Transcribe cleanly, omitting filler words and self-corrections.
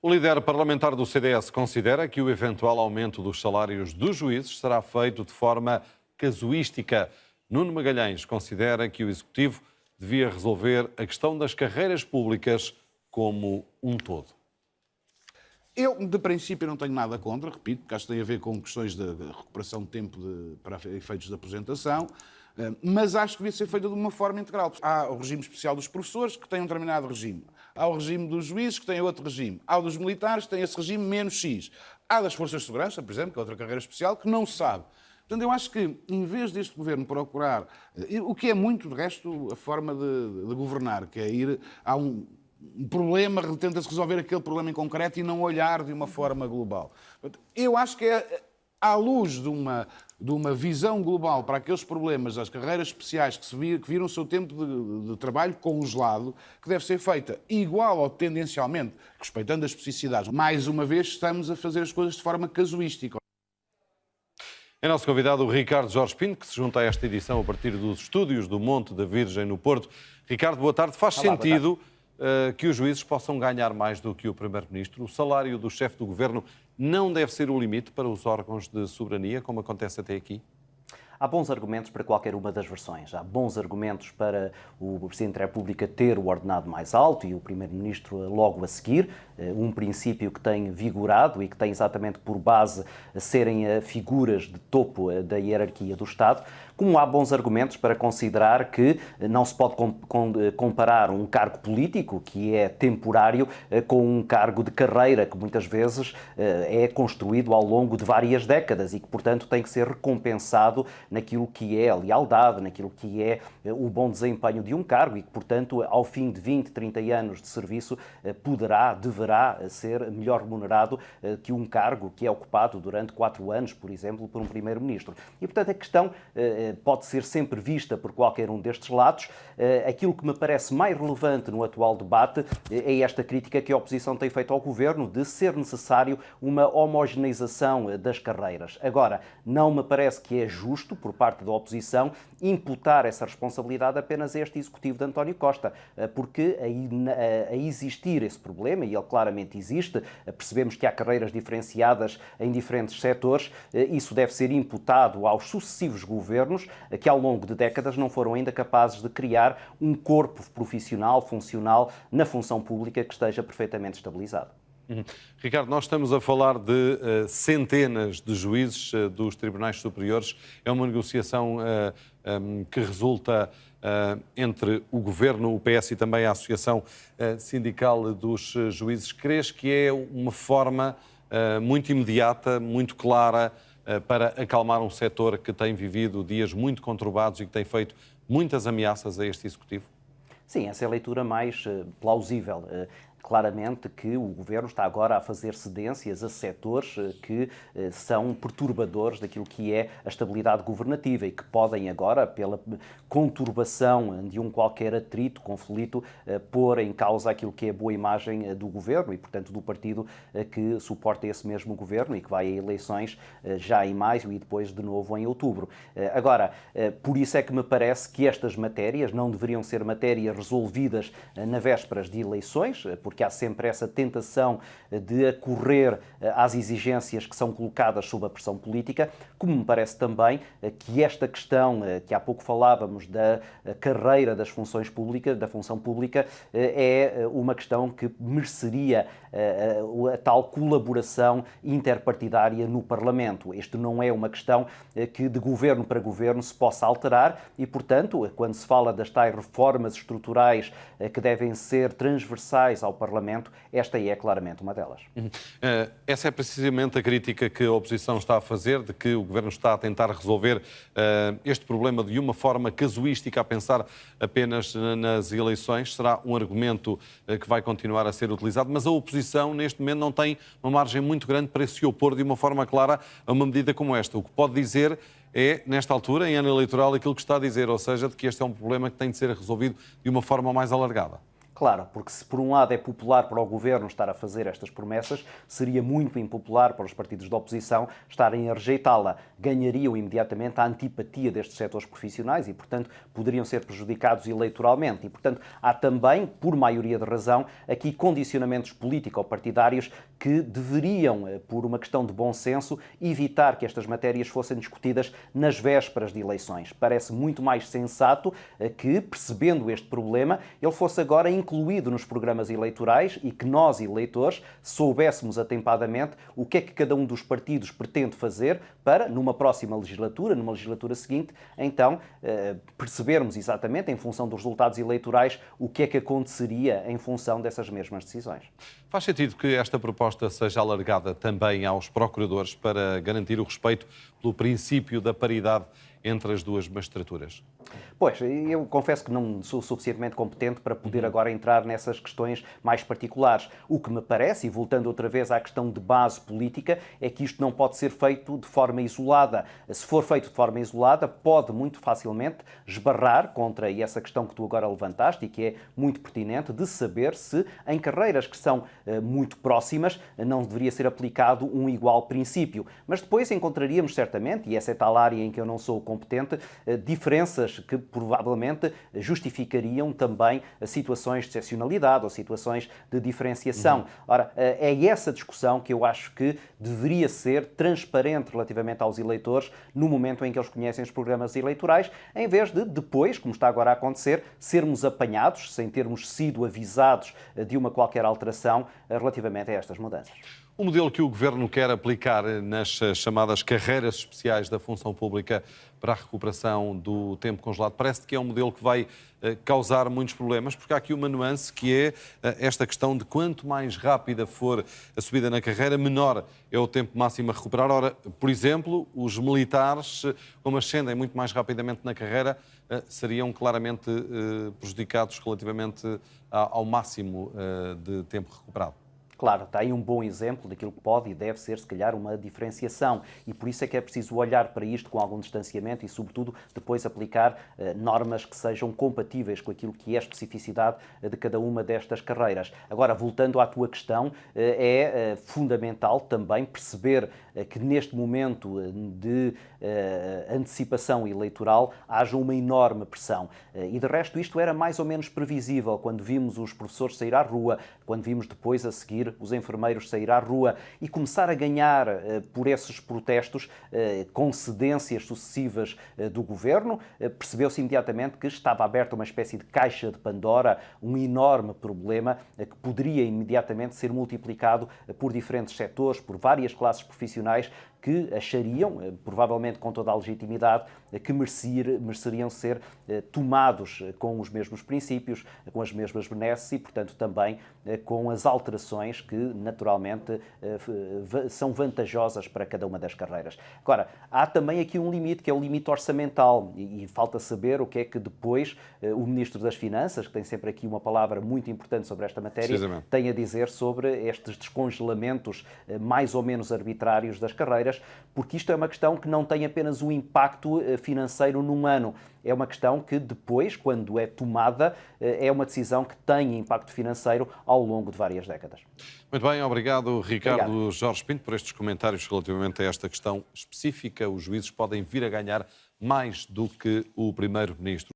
O líder parlamentar do CDS considera que o eventual aumento dos salários dos juízes será feito de forma casuística. Nuno Magalhães considera que o Executivo devia resolver a questão das carreiras públicas como um todo. Eu, de princípio, não tenho nada contra, repito, porque acho que tem a ver com questões de recuperação de tempo para efeitos de aposentação, mas acho que devia ser feita de uma forma integral. Há o regime especial dos professores, que tem um determinado regime. Há o regime dos juízes, que tem outro regime. Há o dos militares, que tem esse regime menos X. Há das forças de segurança, por exemplo, que é outra carreira especial, que não se sabe. Portanto, eu acho que, em vez deste governo procurar, o que é muito, de resto, a forma de governar, que é ir a um problema, tenta-se resolver aquele problema em concreto e não olhar de uma forma global. Eu acho que é à luz de uma visão global para aqueles problemas das carreiras especiais que viram o seu tempo de trabalho congelado, que deve ser feita igual ou tendencialmente, respeitando as especificidades. Mais uma vez, estamos a fazer as coisas de forma casuística. É nosso convidado o Ricardo Jorge Pinto, que se junta a esta edição a partir dos estúdios do Monte da Virgem, no Porto. Ricardo, boa tarde. Faz sentido que os juízes possam ganhar mais do que o Primeiro-Ministro? O salário do chefe do Governo não deve ser o limite para os órgãos de soberania, como acontece até aqui? Há bons argumentos para qualquer uma das versões. Há bons argumentos para o Presidente da República ter o ordenado mais alto e o Primeiro-Ministro logo a seguir, um princípio que tem vigorado e que tem exatamente por base serem figuras de topo da hierarquia do Estado, como há bons argumentos para considerar que não se pode comparar um cargo político, que é temporário, com um cargo de carreira, que muitas vezes é construído ao longo de várias décadas e que, portanto, tem que ser recompensado naquilo que é a lealdade, naquilo que é o bom desempenho de um cargo e que, portanto, ao fim de 20, 30 anos de serviço, deverá ser melhor remunerado que um cargo que é ocupado durante 4 anos, por exemplo, por um Primeiro-Ministro. E, portanto, a questão pode ser sempre vista por qualquer um destes lados. Aquilo que me parece mais relevante no atual debate é esta crítica que a oposição tem feito ao Governo de ser necessário uma homogeneização das carreiras. Agora, não me parece que é justo, por parte da oposição, imputar essa responsabilidade apenas a este Executivo de António Costa, porque a existir esse problema, e ele claramente existe, percebemos que há carreiras diferenciadas em diferentes setores, isso deve ser imputado aos sucessivos governos que ao longo de décadas não foram ainda capazes de criar um corpo profissional, funcional, na função pública que esteja perfeitamente estabilizado. Ricardo, nós estamos a falar de centenas de juízes dos tribunais superiores. É uma negociação que resulta entre o Governo, o PS e também a Associação Sindical dos Juízes. Crees que é uma forma muito imediata, muito clara, para acalmar um setor que tem vivido dias muito conturbados e que tem feito muitas ameaças a este Executivo? Sim, essa é a leitura mais plausível. Claramente que o Governo está agora a fazer cedências a setores que são perturbadores daquilo que é a estabilidade governativa e que podem agora, pela conturbação de um qualquer atrito, conflito, pôr em causa aquilo que é a boa imagem do Governo e, portanto, do partido que suporta esse mesmo Governo e que vai a eleições já em maio e depois de novo em outubro. Agora, por isso é que me parece que estas matérias não deveriam ser matérias resolvidas na vésperas de eleições, porque há sempre essa tentação de acorrer às exigências que são colocadas sob a pressão política, como me parece também que esta questão que há pouco falávamos da carreira das funções públicas, da função pública, é uma questão que mereceria a tal colaboração interpartidária no Parlamento. Isto não é uma questão que de governo para governo se possa alterar e, portanto, quando se fala das tais reformas estruturais que devem ser transversais ao Parlamento, esta é claramente uma delas. Essa é precisamente a crítica que a oposição está a fazer, de que o Governo está a tentar resolver este problema de uma forma casuística, a pensar apenas nas eleições. Será um argumento que vai continuar a ser utilizado, mas a oposição neste momento não tem uma margem muito grande para se opor de uma forma clara a uma medida como esta. O que pode dizer é, nesta altura, em ano eleitoral, aquilo que está a dizer, ou seja, de que este é um problema que tem de ser resolvido de uma forma mais alargada. Claro, porque se por um lado é popular para o governo estar a fazer estas promessas, seria muito impopular para os partidos da oposição estarem a rejeitá-la. Ganhariam imediatamente a antipatia destes setores profissionais e, portanto, poderiam ser prejudicados eleitoralmente. E, portanto, há também, por maioria de razão, aqui condicionamentos político-partidários que deveriam, por uma questão de bom senso, evitar que estas matérias fossem discutidas nas vésperas de eleições. Parece muito mais sensato que, percebendo este problema, ele fosse agora incluído nos programas eleitorais e que nós, eleitores, soubéssemos atempadamente o que é que cada um dos partidos pretende fazer para, numa próxima legislatura, numa legislatura seguinte, então percebermos exatamente, em função dos resultados eleitorais, o que é que aconteceria em função dessas mesmas decisões. Faz sentido que esta proposta seja alargada também aos procuradores para garantir o respeito pelo princípio da paridade entre as duas magistraturas? Pois, eu confesso que não sou suficientemente competente para poder agora entrar nessas questões mais particulares. O que me parece, e voltando outra vez à questão de base política, é que isto não pode ser feito de forma isolada. Se for feito de forma isolada, pode muito facilmente esbarrar contra essa questão que tu agora levantaste e que é muito pertinente, de saber se em carreiras que são muito próximas não deveria ser aplicado um igual princípio. Mas depois encontraríamos certamente, e essa é tal área em que eu não sou competente, diferenças que provavelmente justificariam também situações de excepcionalidade ou situações de diferenciação. Ora, é essa discussão que eu acho que deveria ser transparente relativamente aos eleitores no momento em que eles conhecem os programas eleitorais, em vez de depois, como está agora a acontecer, sermos apanhados, sem termos sido avisados de uma qualquer alteração relativamente a estas mudanças. O modelo que o Governo quer aplicar nas chamadas carreiras especiais da função pública para a recuperação do tempo congelado parece que é um modelo que vai causar muitos problemas, porque há aqui uma nuance que é esta questão de quanto mais rápida for a subida na carreira, menor é o tempo máximo a recuperar. Ora, por exemplo, os militares, como ascendem muito mais rapidamente na carreira, seriam claramente prejudicados relativamente ao máximo de tempo recuperado. Claro, está aí um bom exemplo daquilo que pode e deve ser, se calhar, uma diferenciação. E por isso é que é preciso olhar para isto com algum distanciamento e, sobretudo, depois aplicar normas que sejam compatíveis com aquilo que é a especificidade de cada uma destas carreiras. Agora, voltando à tua questão, é fundamental também perceber que neste momento de antecipação eleitoral haja uma enorme pressão. E, de resto, isto era mais ou menos previsível quando vimos os professores sair à rua, quando vimos depois a seguir os enfermeiros sair à rua e começar a ganhar por esses protestos concedências sucessivas do governo, percebeu-se imediatamente que estava aberta uma espécie de caixa de Pandora, um enorme problema que poderia imediatamente ser multiplicado por diferentes setores, por várias classes profissionais que achariam, provavelmente com toda a legitimidade, que mereceriam ser tomados com os mesmos princípios, com as mesmas benesses e, portanto, também com as alterações que, naturalmente, são vantajosas para cada uma das carreiras. Agora, há também aqui um limite, que é o limite orçamental, e falta saber o que é que depois o Ministro das Finanças, que tem sempre aqui uma palavra muito importante sobre esta matéria, tem a dizer sobre estes descongelamentos mais ou menos arbitrários das carreiras, porque isto é uma questão que não tem apenas um impacto financeiro num ano, é uma questão que depois, quando é tomada, é uma decisão que tem impacto financeiro ao longo de várias décadas. Muito bem, obrigado Ricardo Obrigado. Jorge Pinto por estes comentários relativamente a esta questão específica. Os juízes podem vir a ganhar mais do que o Primeiro-Ministro.